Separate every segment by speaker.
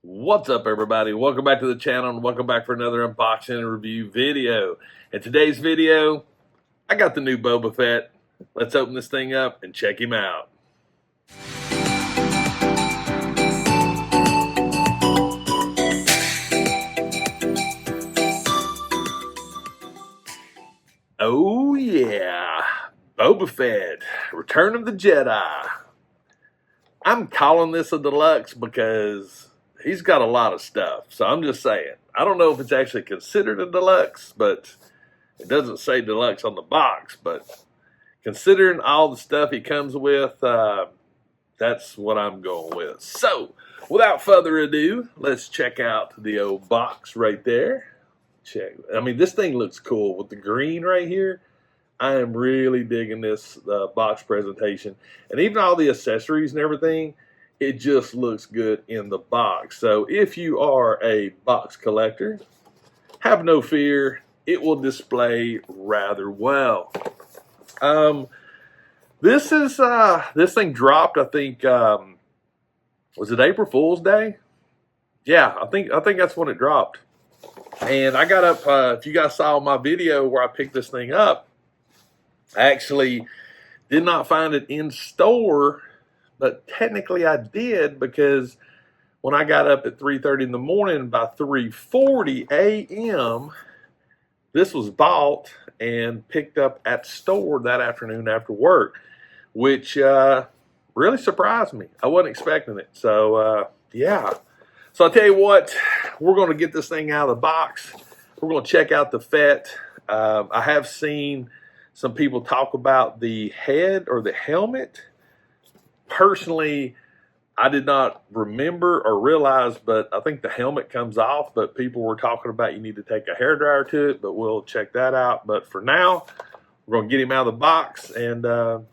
Speaker 1: What's up, everybody? Welcome back to the channel and welcome back for another unboxing and review video. In today's video, I got the new Boba Fett. Let's open this thing up and check him out. Oh yeah, Boba Fett, Return of the Jedi. I'm calling this a deluxe because he's got a lot of stuff. So I'm just saying, I don't know if it's actually considered a deluxe, but it doesn't say deluxe on the box. But considering all the stuff he comes with, that's what I'm going with. So without further ado, let's check out the old box right there. I mean, this thing looks cool with the green right here. I am really digging this box presentation, and even all the accessories and everything, it just looks good in the box. So if you are a box collector, have no fear, it will display rather well. This thing dropped, I think, was it April Fool's Day? Yeah, I think that's when it dropped. And I got up, if you guys saw my video where I picked this thing up, I actually did not find it in store, but technically I did, because when I got up at 3:30 in the morning, by 3:40 a.m., this was bought and picked up at store that afternoon after work, which really surprised me. I wasn't expecting it. So, yeah. So I'll tell you what, we're going to get this thing out of the box. We're going to check out the Fett. I have seen some people talk about the head or the helmet. Personally, I did not remember or realize, but I think the helmet comes off, but people were talking about you need to take a hairdryer to it, but we'll check that out. But for now, we're going to get him out of the box and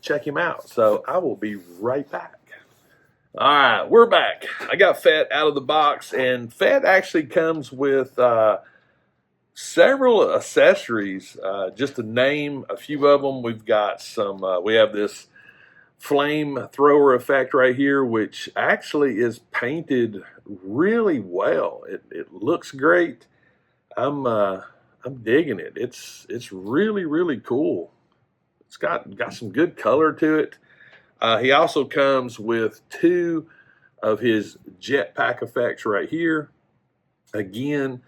Speaker 1: check him out. So I will be right back. All right, we're back. I got Fett out of the box, and Fett actually comes with several accessories. Just to name a few of them, we've got some, we have this flamethrower effect right here, which actually is painted really well. It looks great. I'm digging it. It's really cool. It's got some good color to it. He also comes with two of his jetpack effects right here. Again,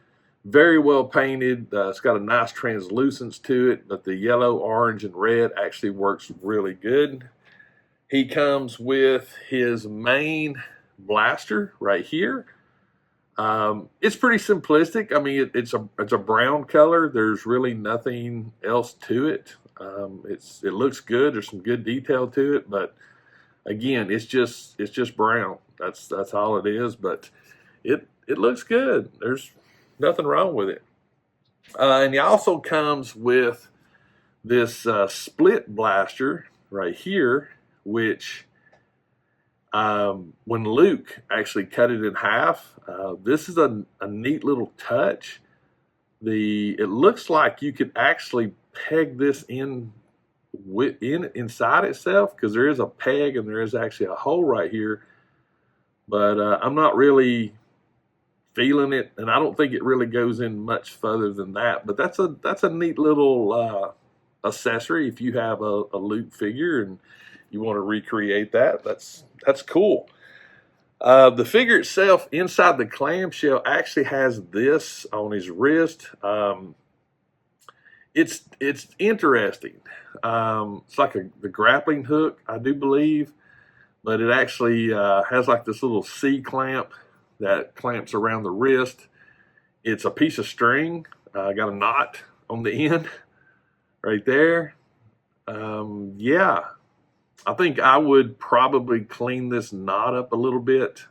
Speaker 1: very well painted. It's got a nice translucence to it, but the yellow, orange, and red actually works really good. He comes with his main blaster right here. It's pretty simplistic. I mean, it's a brown color. There's really nothing else to it. It looks good. There's some good detail to it, but again, it's just brown. That's all it is. But it looks good. There's nothing wrong with it. And he also comes with this split blaster right here, which when Luke actually cut it in half, this is a neat little touch. It looks like you could actually peg this inside itself, because there is a peg and there is actually a hole right here, but I'm not really feeling it, and I don't think it really goes in much further than that. But that's a neat little accessory if you have a Luke figure and you want to recreate that. That's cool. The figure itself, inside the clamshell, actually has this on his wrist. It's interesting. It's like the grappling hook, I do believe, but it actually has like this little C clamp that clamps around the wrist. It's a piece of string. Got a knot on the end right there. Yeah, I think I would probably clean this knot up a little bit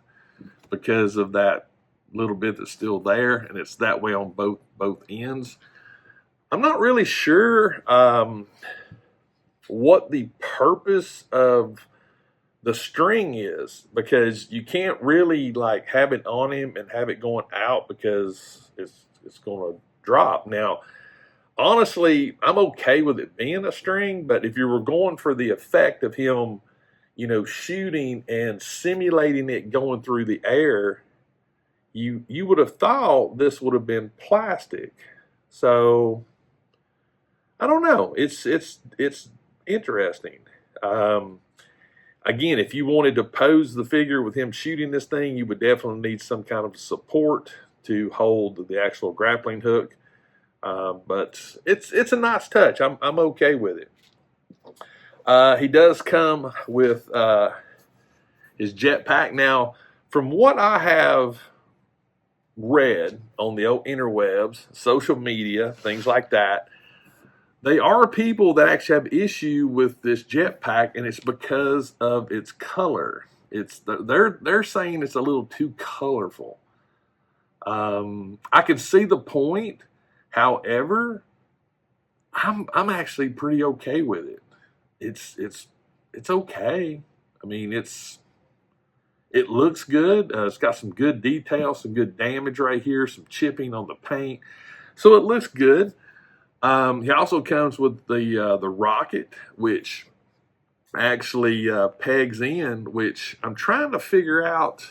Speaker 1: because of that little bit that's still there, and it's that way on both ends. I'm not really sure what the purpose of the string is, because you can't really like have it on him and have it going out, because it's going to drop. Now, honestly, I'm okay with it being a string, but if you were going for the effect of him, shooting and simulating it going through the air, you would have thought this would have been plastic. So I don't know. It's interesting. Um, Again, if you wanted to pose the figure with him shooting this thing, you would definitely need some kind of support to hold the actual grappling hook. But it's a nice touch. I'm okay with it. He does come with his jetpack. Now, from what I have read on the old interwebs, social media, things like that, they are people that actually have issue with this jetpack, and it's because of its color. They're saying it's a little too colorful. I can see the point. However, I'm actually pretty okay with it. It's okay. I mean, it looks good. It's got some good detail, some good damage right here, some chipping on the paint, so it looks good. He also comes with the rocket, which actually pegs in, which I'm trying to figure out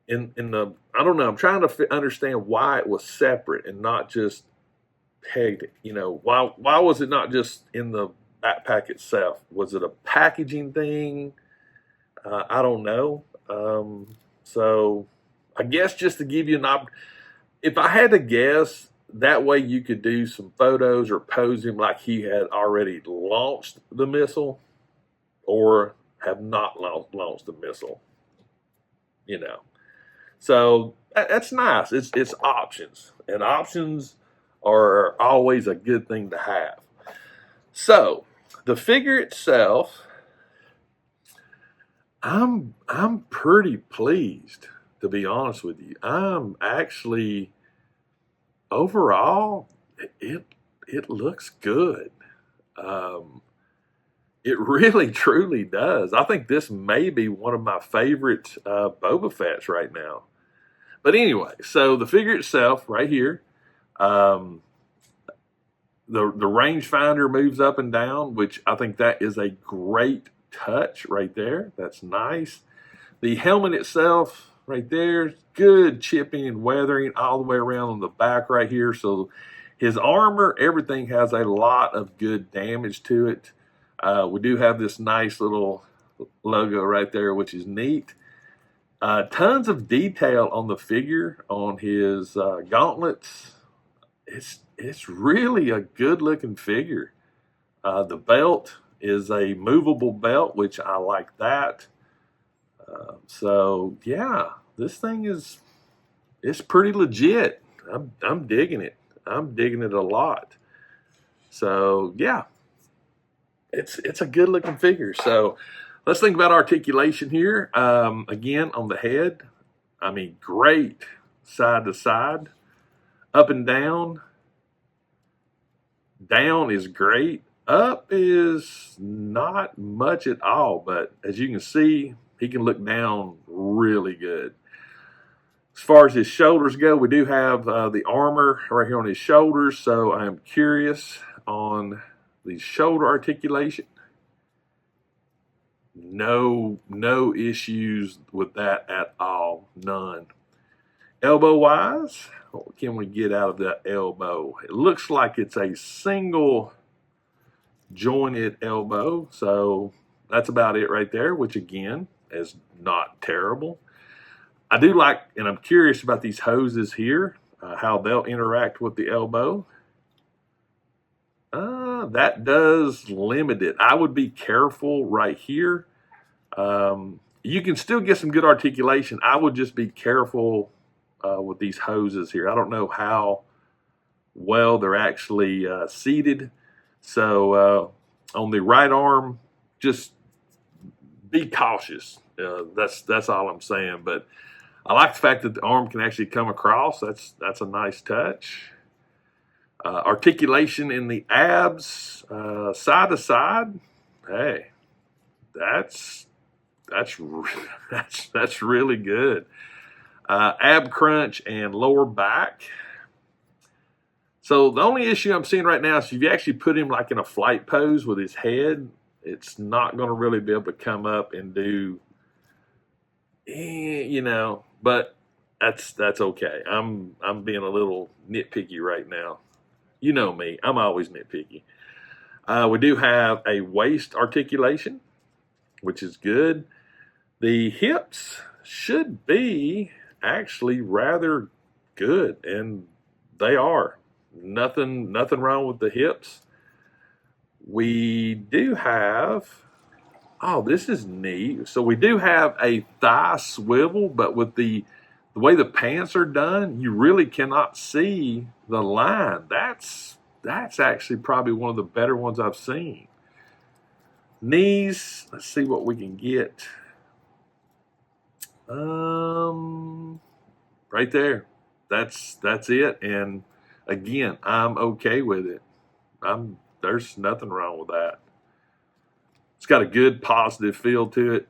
Speaker 1: in the, I don't know, I'm trying to understand why it was separate and not just pegged. Why was it not just in the backpack itself? Was it a packaging thing? I don't know. So I guess just to give you if I had to guess, that way you could do some photos or pose him like he had already launched the missile or have not launched the missile. So that's nice. It's options, and options are always a good thing to have. So the figure itself, I'm pretty pleased, to be honest with you. I'm actually, overall, it looks good. It really truly does. I think this may be one of my favorite Boba Fett's right now. But anyway, so the figure itself right here, the rangefinder moves up and down, which I think that is a great touch right there. That's nice. The helmet itself right there, good chipping and weathering all the way around on the back right here. So his armor, everything has a lot of good damage to it. We do have this nice little logo right there, which is neat. Tons of detail on the figure, on his gauntlets. It's really a good looking figure. The belt is a movable belt, which I like that. So yeah, this thing it's pretty legit. I'm digging it. I'm digging it a lot. So yeah, it's a good looking figure. So let's think about articulation here. Again, on the head, I mean, great side to side, up and down. Down is great. Up is not much at all, but as you can see, he can look down really good. As far as his shoulders go, we do have the armor right here on his shoulders, so I am curious on the shoulder articulation. No issues with that at all, none. Elbow wise, what can we get out of that elbow? It looks like it's a single jointed elbow, so that's about it right there, which again is not terrible. I do like, and I'm curious about these hoses here, how they'll interact with the elbow. That does limit it. I would be careful right here. You can still get some good articulation. I would just be careful with these hoses here. I don't know how well they're actually seated. So on the right arm, just be cautious. That's all I'm saying. But I like the fact that the arm can actually come across. That's a nice touch. Articulation in the abs, side to side. Hey, that's really good. Ab crunch and lower back. So the only issue I'm seeing right now is if you actually put him like in a flight pose with his head, it's not going to really be able to come up and do, but that's okay. I'm being a little nitpicky right now. You know me, I'm always nitpicky. We do have a waist articulation, which is good. The hips should be actually rather good, and they are. Nothing wrong with the hips. We do have, oh, this is neat. So we do have a thigh swivel, but with the way the pants are done, you really cannot see the line. That's actually probably one of the better ones I've seen. Knees, let's see what we can get. Right there. That's it. And again, I'm okay with it. There's nothing wrong with that. It's got a good positive feel to it.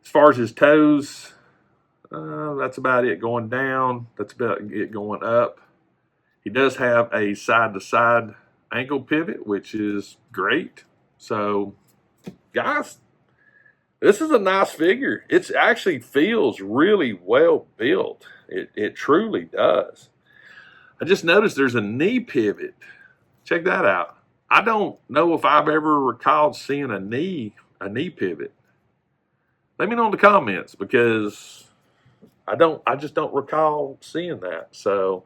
Speaker 1: As far as his toes, that's about it going down. That's about it going up. He does have a side-to-side ankle pivot, which is great. So, guys, this is a nice figure. It actually feels really well built. It truly does. I just noticed there's a knee pivot. Check that out. I don't know if I've ever recalled seeing a knee pivot. Let me know in the comments, because I just don't recall seeing that. So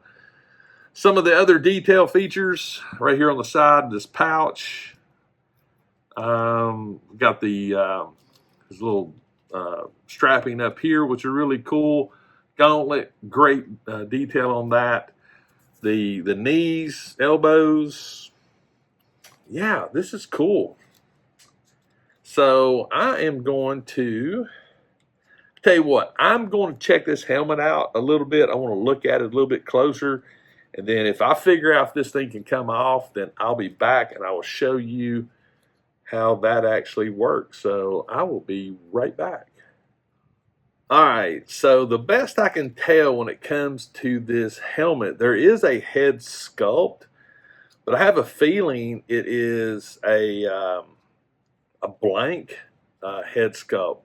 Speaker 1: some of the other detail features right here on the side, this pouch. Got the this little strapping up here, which are really cool. Gauntlet, great detail on that. The knees, elbows. Yeah, this is cool. So I am going to tell you what, I'm going to check this helmet out a little bit. I want to look at it a little bit closer. And then if I figure out if this thing can come off, then I'll be back and I will show you how that actually works. So I will be right back. All right, so the best I can tell when it comes to this helmet, there is a head sculpt, but I have a feeling it is a blank head sculpt.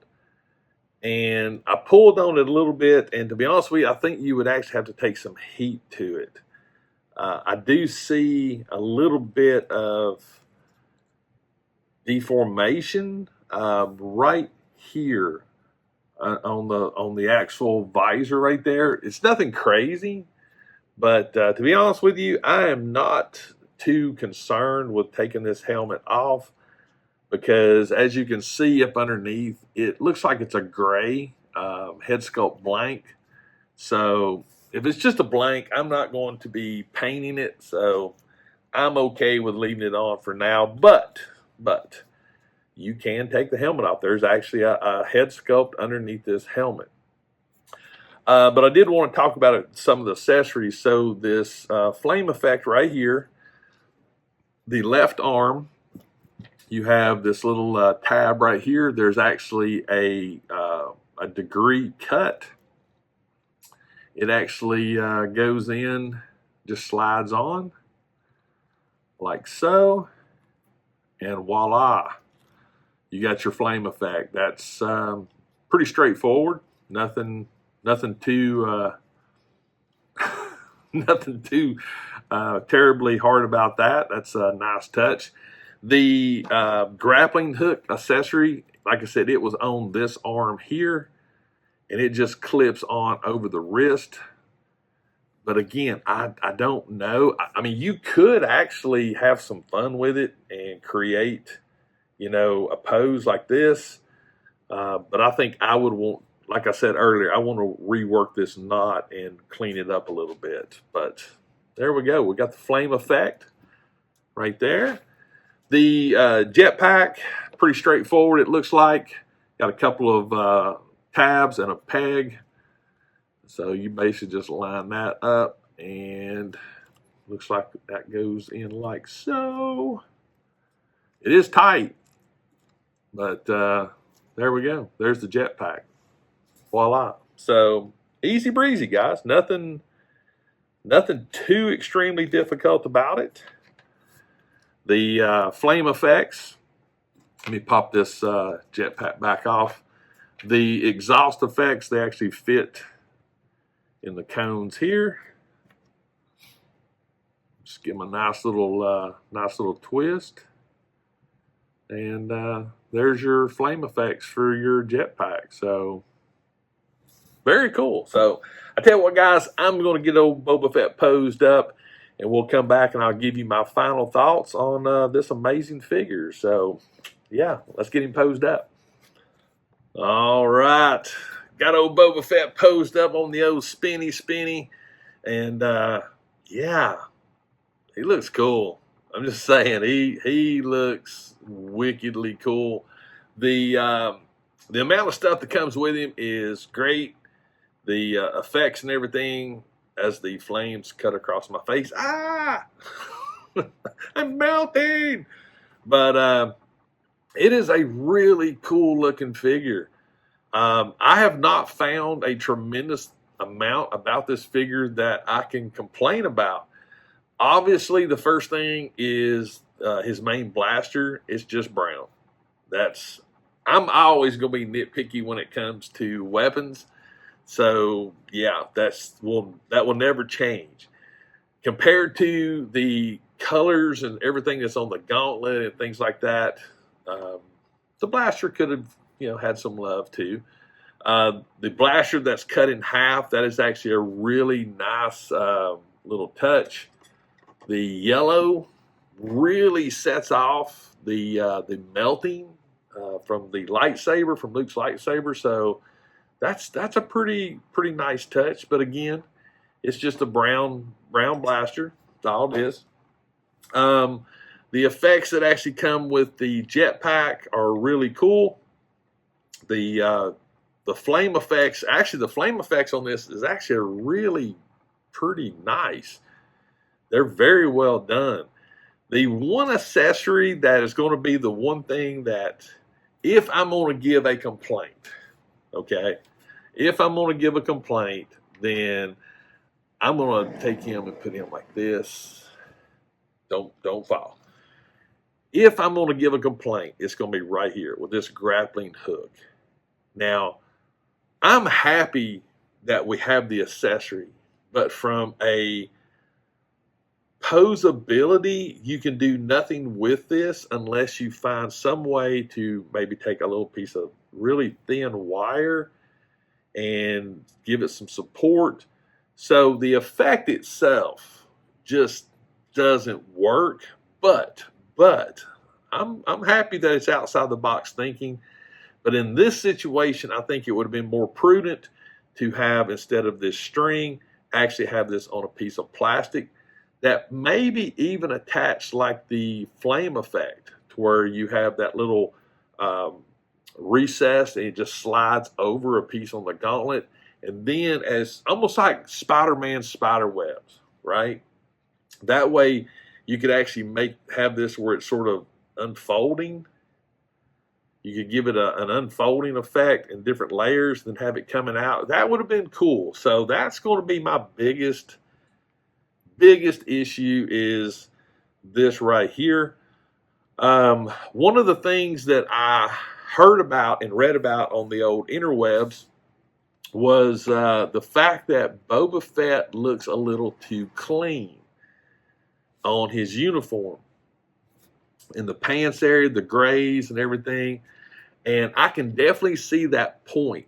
Speaker 1: And I pulled on it a little bit, and to be honest with you, I think you would actually have to take some heat to it. I do see a little bit of deformation right here on the actual visor right there. It's nothing crazy, but to be honest with you, I am not too concerned with taking this helmet off, because as you can see up underneath, it looks like it's a gray head sculpt blank. So if it's just a blank, I'm not going to be painting it. So I'm okay with leaving it on for now, but you can take the helmet off. There's actually a head sculpt underneath this helmet. But I did want to talk about some of the accessories. So this flame effect right here, the left arm, you have this little tab right here. There's actually a degree cut. It actually goes in, just slides on like so, and voila, you got your flame effect. That's pretty straightforward. Nothing too nothing too terribly hard about that. That's a nice touch. The grappling hook accessory, like I said, it was on this arm here, and it just clips on over the wrist. But again, I don't know. I mean, you could actually have some fun with it and create, a pose like this. But I think I would want, like I said earlier, I want to rework this knot and clean it up a little bit. But there we go. We got the flame effect right there. The jetpack, pretty straightforward, it looks like. Got a couple of tabs and a peg. So you basically just line that up, and looks like that goes in like so. It is tight, but there we go. There's the jetpack. Voila. So easy breezy, guys. Nothing too extremely difficult about it. The flame effects. Let me pop this jetpack back off. The exhaust effects, they actually fit in the cones here. Just give them a nice little twist. And there's your flame effects for your jetpack. So very cool. So I tell you what, guys, I'm going to get old Boba Fett posed up, and we'll come back and I'll give you my final thoughts on this amazing figure. So yeah, let's get him posed up. All right, got old Boba Fett posed up on the old spinny, and yeah, he looks cool. I'm just saying, he looks wickedly cool. The amount of stuff that comes with him is great. The effects and everything as the flames cut across my face. Ah, I'm melting. But it is a really cool looking figure. I have not found a tremendous amount about this figure that I can complain about. Obviously, the first thing is his main blaster is just brown. I'm always going to be nitpicky when it comes to weapons. So yeah, that will never change. Compared to the colors and everything that's on the gauntlet and things like that, the blaster could have had some love too. The blaster that's cut in half, that is actually a really nice little touch. The yellow really sets off the melting from the lightsaber, from Luke's lightsaber. So that's a pretty nice touch. But again, it's just a brown blaster. That's all it is. The effects that actually come with the jetpack are really cool. The flame effects, actually the flame effects on this is actually really pretty nice. They're very well done. The one accessory that is going to be the one thing that, if I'm going to give a complaint, okay, if I'm going to give a complaint, then I'm going to take him and put him like this. Don't fall. If I'm going to give a complaint, it's going to be right here with this grappling hook. Now, I'm happy that we have the accessory, but from a posability, you can do nothing with this unless you find some way to maybe take a little piece of really thin wire and give it some support. So the effect itself just doesn't work, but I'm happy that it's outside the box thinking. But in this situation, I think it would have been more prudent to have, instead of this string, actually have this on a piece of plastic that maybe even attached like the flame effect, to where you have that little recess and it just slides over a piece on the gauntlet. And then, as almost like Spider-Man spider webs, right? That way you could actually have this where it's sort of unfolding. You could give it an unfolding effect in different layers, then have it coming out. That would have been cool. So that's going to be my biggest issue, is this right here. One of the things that I heard about and read about on the old interwebs was the fact that Boba Fett looks a little too clean on his uniform. In the pants area, the grays and everything. And I can definitely see that point.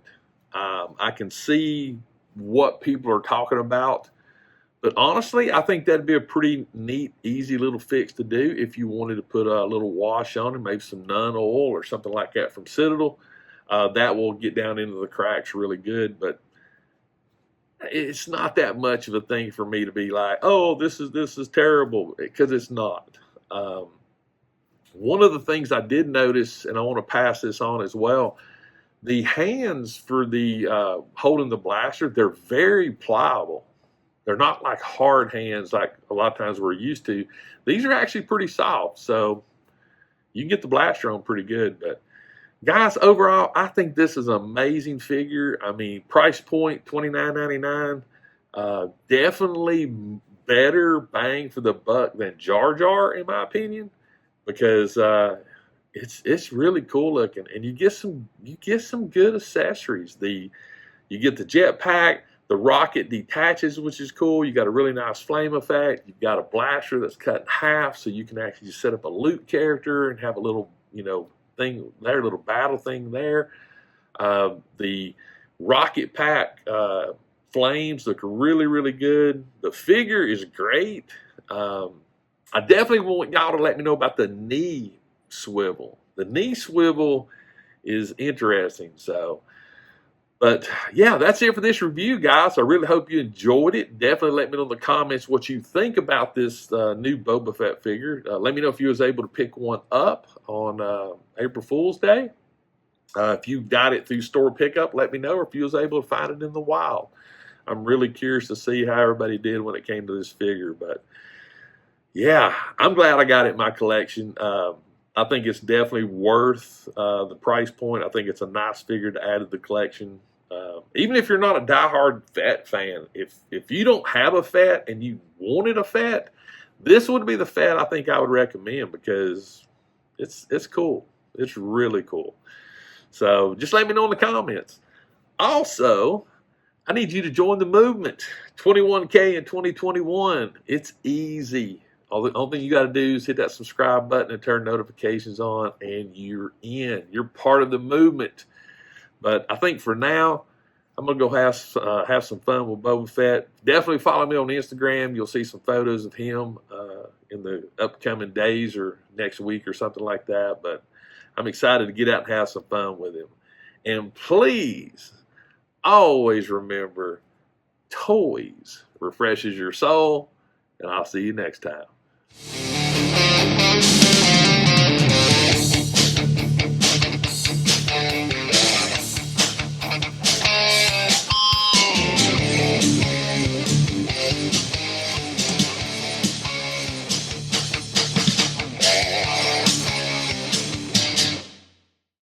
Speaker 1: I can see what people are talking about. But honestly, I think that'd be a pretty neat, easy little fix to do if you wanted to put a little wash on it, maybe some Nun oil or something like that from Citadel. That will get down into the cracks really good. But it's not that much of a thing for me to be like, oh, this is terrible, because it's not. One of the things I did notice, and I want to pass this on as well, the hands for the holding the blaster, they're very pliable. They're not like hard hands like a lot of times we're used to. These are actually pretty soft, so you can get the blaster on pretty good. But guys, overall, I think this is an amazing figure. I mean, price point, $29.99. Definitely better bang for the buck than Jar Jar, in my opinion, because it's really cool looking, and you get some good accessories. You get the jetpack. The rocket detaches, which is cool. You got a really nice flame effect. You've got a blaster that's cut in half, so you can actually just set up a loot character and have a little, thing there, little battle thing there. The rocket pack flames look really, really good. The figure is great. I definitely want y'all to let me know about the knee swivel. The knee swivel is interesting. So, but yeah, that's it for this review, guys. I really hope you enjoyed it. Definitely let me know in the comments what you think about this new Boba Fett figure. Let me know if you was able to pick one up on April Fool's Day. If you got it through store pickup, let me know, or if you was able to find it in the wild. I'm really curious to see how everybody did when it came to this figure. But yeah, I'm glad I got it in my collection. I think it's definitely worth the price point. I think it's a nice figure to add to the collection. Even if you're not a diehard Fett fan, if you don't have a Fett and you wanted a Fett, this would be the Fett I think I would recommend, because it's cool. It's really cool. So just let me know in the comments. Also, I need you to join the movement. 21K in 2021. It's easy. All the only thing you got to do is hit that subscribe button and turn notifications on, and you're in. You're part of the movement. But I think for now, I'm going to go have some fun with Boba Fett. Definitely follow me on Instagram. You'll see some photos of him in the upcoming days or next week or something like that. But I'm excited to get out and have some fun with him. And please, always remember, toys refreshes your soul, and I'll see you next time.